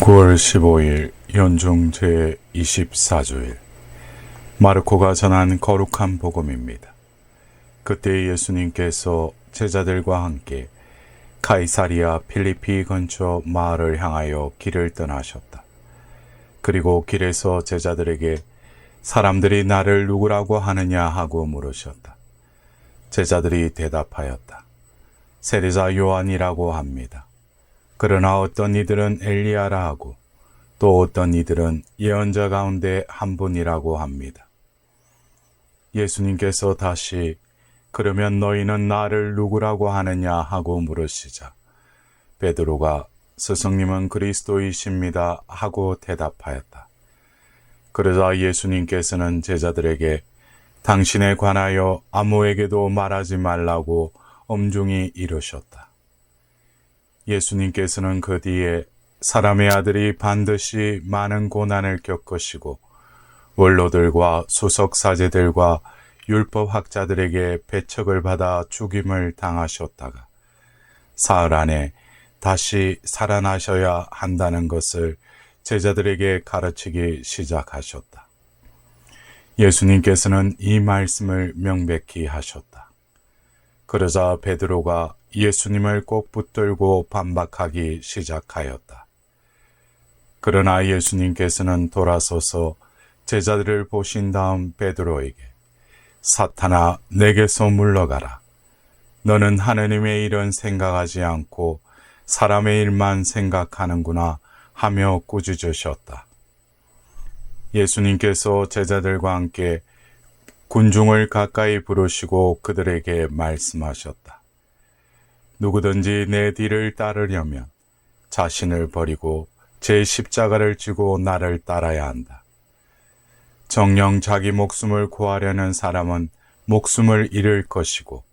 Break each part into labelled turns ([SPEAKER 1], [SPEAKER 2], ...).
[SPEAKER 1] 9월 15일 연중 제24주일 마르코가 전한 거룩한 복음입니다. 그때 예수님께서 제자들과 함께 가이사리아 필리피 근처 마을을 향하여 길을 떠나셨다. 그리고 길에서 제자들에게 사람들이 나를 누구라고 하느냐 하고 물으셨다. 제자들이 대답하였다. 세례자 요한이라고 합니다. 그러나 어떤 이들은 엘리야라 하고 또 어떤 이들은 예언자 가운데 한 분이라고 합니다. 예수님께서 다시 그러면 너희는 나를 누구라고 하느냐 하고 물으시자 베드로가 스승님은 그리스도이십니다 하고 대답하였다. 그러자 예수님께서는 제자들에게 당신에 관하여 아무에게도 말하지 말라고 엄중히 이르셨다. 예수님께서는 그 뒤에 사람의 아들이 반드시 많은 고난을 겪으시고 원로들과 수석사제들과 율법학자들에게 배척을 받아 죽임을 당하셨다가 사흘 안에 다시 살아나셔야 한다는 것을 제자들에게 가르치기 시작하셨다. 예수님께서는 이 말씀을 명백히 하셨다. 그러자 베드로가 예수님을 꼭 붙들고 반박하기 시작하였다. 그러나 예수님께서는 돌아서서 제자들을 보신 다음 베드로에게 사탄아 내게서 물러가라. 너는 하느님의 일은 생각하지 않고 사람의 일만 생각하는구나 하며 꾸짖으셨다. 예수님께서 제자들과 함께 군중을 가까이 부르시고 그들에게 말씀하셨다. 누구든지 내 뒤를 따르려면 자신을 버리고 제 십자가를 지고 나를 따라야 한다. 정녕 자기 목숨을 구하려는 사람은 목숨을 잃을 것이고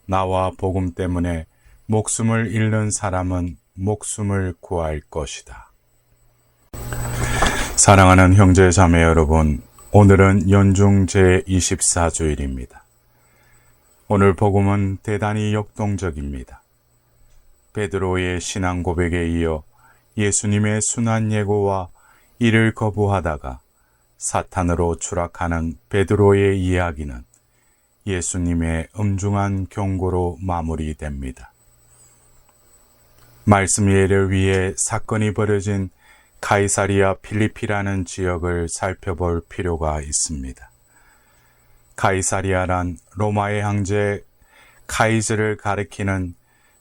[SPEAKER 1] 나와 복음 때문에 목숨을 잃는 사람은 목숨을 구할 것이다. 사랑하는 형제 자매 여러분, 오늘은 연중 제24주일입니다. 오늘 복음은 대단히 역동적입니다. 베드로의 신앙 고백에 이어 예수님의 순한 예고와 이를 거부하다가 사탄으로 추락하는 베드로의 이야기는 예수님의 엄중한 경고로 마무리됩니다. 말씀 이해를 위해 사건이 벌어진 가이사리아 필리피라는 지역을 살펴볼 필요가 있습니다. 가이사리아란 로마의 황제 카이저를 가리키는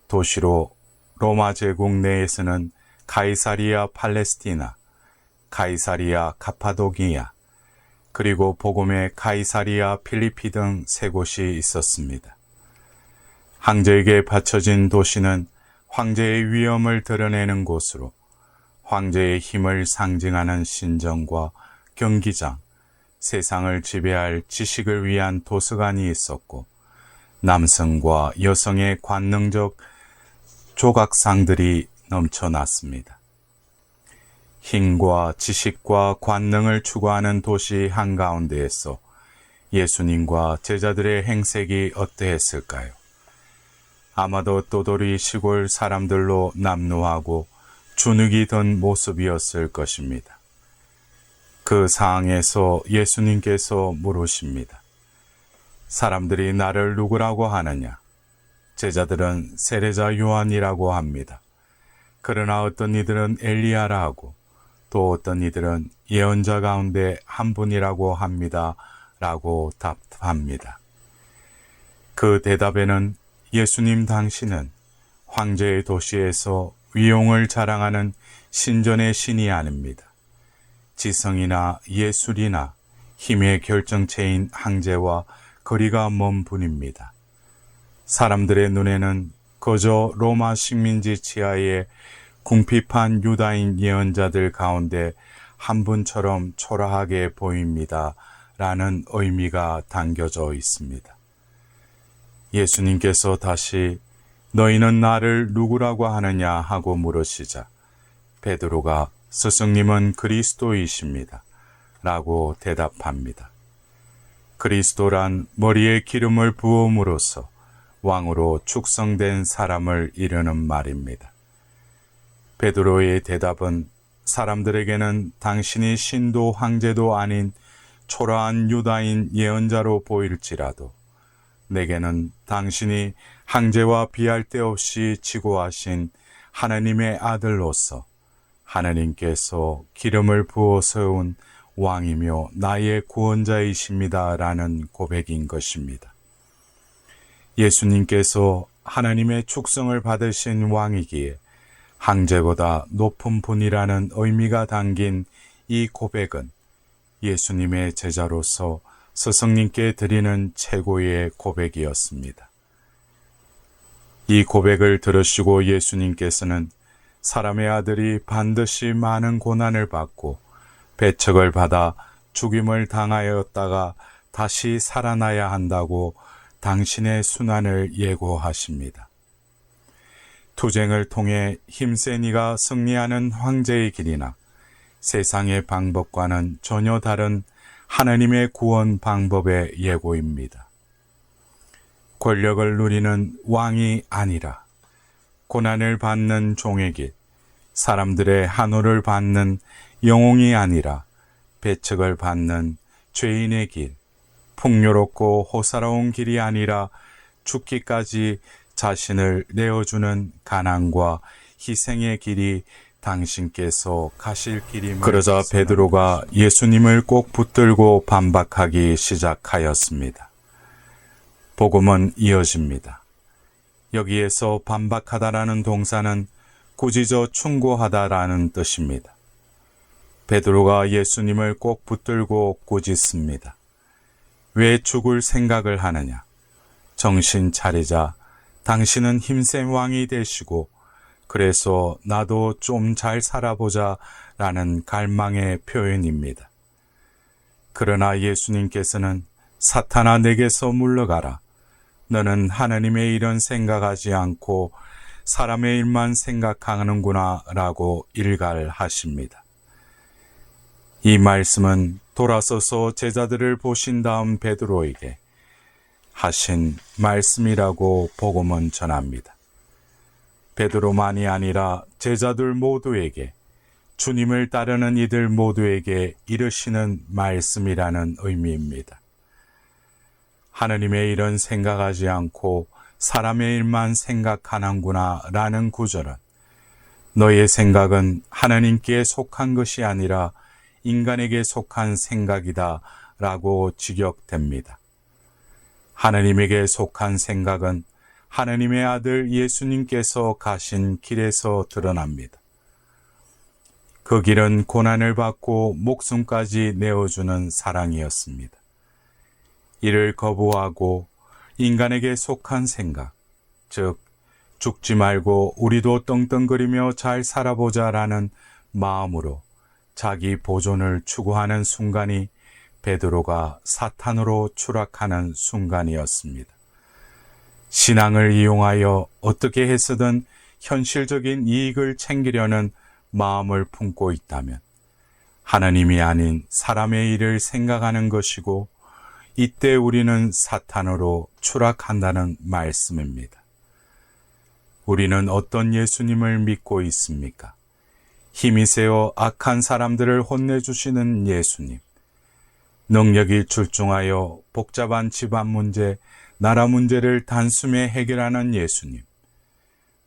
[SPEAKER 1] 도시로 로마 제국 내에서는 가이사리아 팔레스티나, 가이사리아 카파도기아, 그리고 복음의 가이사리아 필리피 등 세 곳이 있었습니다. 황제에게 바쳐진 도시는 황제의 위엄을 드러내는 곳으로 황제의 힘을 상징하는 신전과 경기장, 세상을 지배할 지식을 위한 도서관이 있었고 남성과 여성의 관능적 조각상들이 넘쳐났습니다. 힘과 지식과 관능을 추구하는 도시 한가운데에서 예수님과 제자들의 행색이 어떠했을까요? 아마도 떠돌이 시골 사람들로 남루하고 주눅이 든 모습이었을 것입니다. 그 상황에서 예수님께서 물으십니다. 사람들이 나를 누구라고 하느냐? 제자들은 세례자 요한이라고 합니다. 그러나 어떤 이들은 엘리야라 하고 또 어떤 이들은 예언자 가운데 한 분이라고 합니다. 라고 답합니다. 그 대답에는 예수님 당신은 황제의 도시에서 위용을 자랑하는 신전의 신이 아닙니다. 지성이나 예술이나 힘의 결정체인 황제와 거리가 먼 분입니다. 사람들의 눈에는 그저 로마 식민지 치하의 궁핍한 유다인 예언자들 가운데 한 분처럼 초라하게 보입니다. 라는 의미가 담겨져 있습니다. 예수님께서 다시 너희는 나를 누구라고 하느냐 하고 물으시자 베드로가 스승님은 그리스도이십니다. 라고 대답합니다. 그리스도란 머리에 기름을 부음으로써 왕으로 축성된 사람을 이르는 말입니다. 베드로의 대답은 사람들에게는 당신이 신도 황제도 아닌 초라한 유다인 예언자로 보일지라도 내게는 당신이 황제와 비할 데 없이 지고하신 하나님의 아들로서 하나님께서 기름을 부어 세운 왕이며 나의 구원자이십니다라는 고백인 것입니다. 예수님께서 하나님의 축성을 받으신 왕이기에 황제보다 높은 분이라는 의미가 담긴 이 고백은 예수님의 제자로서 스승님께 드리는 최고의 고백이었습니다. 이 고백을 들으시고 예수님께서는 사람의 아들이 반드시 많은 고난을 받고 배척을 받아 죽임을 당하였다가 다시 살아나야 한다고 당신의 순환을 예고하십니다. 투쟁을 통해 힘센 이가 승리하는 황제의 길이나 세상의 방법과는 전혀 다른 하나님의 구원 방법의 예고입니다. 권력을 누리는 왕이 아니라 고난을 받는 종의 길, 사람들의 한호를 받는 영웅이 아니라 배척을 받는 죄인의 길, 풍요롭고 호사로운 길이 아니라 죽기까지 자신을 내어주는 가난과 희생의 길이 당신께서 가실 길임을 그러자 베드로가 예수님을 꼭 붙들고 반박하기 시작하였습니다. 복음은 이어집니다. 여기에서 반박하다라는 동사는 꾸짖어 충고하다라는 뜻입니다. 베드로가 예수님을 꼭 붙들고 꾸짖습니다. 왜 죽을 생각을 하느냐? 정신 차리자. 당신은 힘센 왕이 되시고 그래서 나도 좀 잘 살아보자 라는 갈망의 표현입니다. 그러나 예수님께서는 사탄아 내게서 물러가라. 너는 하나님의 일은 생각하지 않고 사람의 일만 생각하는구나 라고 일갈하십니다. 이 말씀은 돌아서서 제자들을 보신 다음 베드로에게 하신 말씀이라고 복음은 전합니다. 베드로만이 아니라 제자들 모두에게, 주님을 따르는 이들 모두에게 이르시는 말씀이라는 의미입니다. 하나님의 일은 생각하지 않고 사람의 일만 생각하는구나 라는 구절은 너의 생각은 하나님께 속한 것이 아니라 인간에게 속한 생각이다 라고 직역됩니다. 하나님에게 속한 생각은 하나님의 아들 예수님께서 가신 길에서 드러납니다. 그 길은 고난을 받고 목숨까지 내어주는 사랑이었습니다. 이를 거부하고 인간에게 속한 생각, 즉 죽지 말고 우리도 떵떵거리며 잘 살아보자라는 마음으로 자기 보존을 추구하는 순간이 베드로가 사탄으로 추락하는 순간이었습니다. 신앙을 이용하여 어떻게 해서든 현실적인 이익을 챙기려는 마음을 품고 있다면 하나님이 아닌 사람의 일을 생각하는 것이고 이때 우리는 사탄으로 추락한다는 말씀입니다. 우리는 어떤 예수님을 믿고 있습니까? 힘이 세어 악한 사람들을 혼내주시는 예수님, 능력이 출중하여 복잡한 집안 문제, 나라 문제를 단숨에 해결하는 예수님,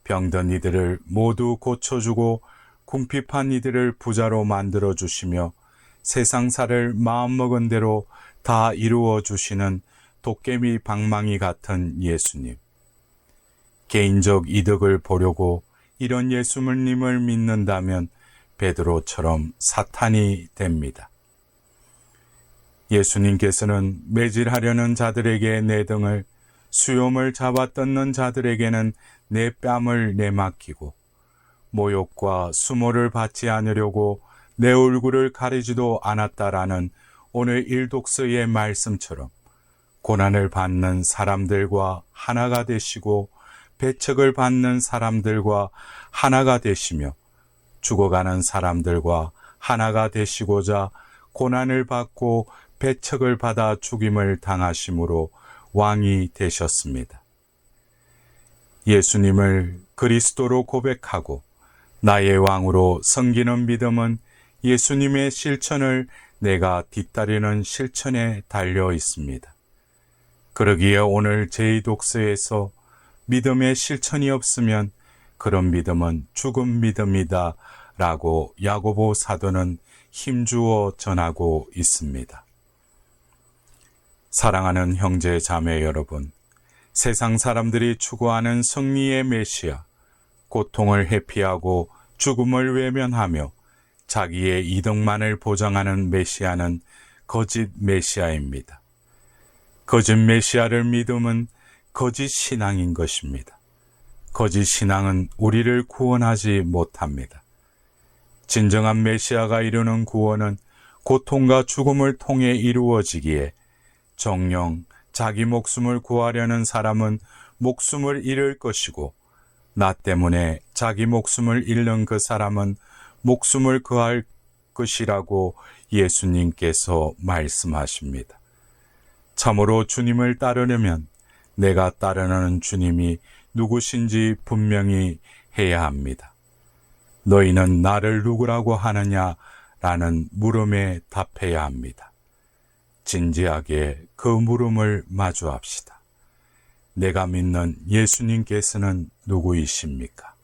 [SPEAKER 1] 병든 이들을 모두 고쳐주고 궁핍한 이들을 부자로 만들어주시며 세상사를 마음먹은 대로 다 이루어 주시는 도깨비 방망이 같은 예수님. 개인적 이득을 보려고 이런 예수님을 믿는다면 베드로처럼 사탄이 됩니다. 예수님께서는 매질하려는 자들에게 내 등을, 수염을 잡아뜯는 자들에게는 내 뺨을 내맡기고 모욕과 수모를 받지 않으려고 내 얼굴을 가리지도 않았다라는 오늘 일독서의 말씀처럼 고난을 받는 사람들과 하나가 되시고 배척을 받는 사람들과 하나가 되시며 죽어가는 사람들과 하나가 되시고자 고난을 받고 배척을 받아 죽임을 당하심으로 왕이 되셨습니다. 예수님을 그리스도로 고백하고 나의 왕으로 섬기는 믿음은 예수님의 실천을 내가 뒤따르는 실천에 달려 있습니다. 그러기에 오늘 제2독서에서 믿음의 실천이 없으면 그런 믿음은 죽은 믿음이다 라고 야고보 사도는 힘주어 전하고 있습니다. 사랑하는 형제 자매 여러분, 세상 사람들이 추구하는 승리의 메시아, 고통을 회피하고 죽음을 외면하며 자기의 이득만을 보장하는 메시아는 거짓 메시아입니다. 거짓 메시아를 믿음은 거짓 신앙인 것입니다. 거짓 신앙은 우리를 구원하지 못합니다. 진정한 메시아가 이루는 구원은 고통과 죽음을 통해 이루어지기에 정녕 자기 목숨을 구하려는 사람은 목숨을 잃을 것이고 나 때문에 자기 목숨을 잃는 그 사람은 목숨을 구할 것이라고 예수님께서 말씀하십니다. 참으로 주님을 따르려면 내가 따르는 주님이 누구신지 분명히 해야 합니다. 너희는 나를 누구라고 하느냐? 라는 물음에 답해야 합니다. 진지하게 그 물음을 마주합시다. 내가 믿는 예수님께서는 누구이십니까?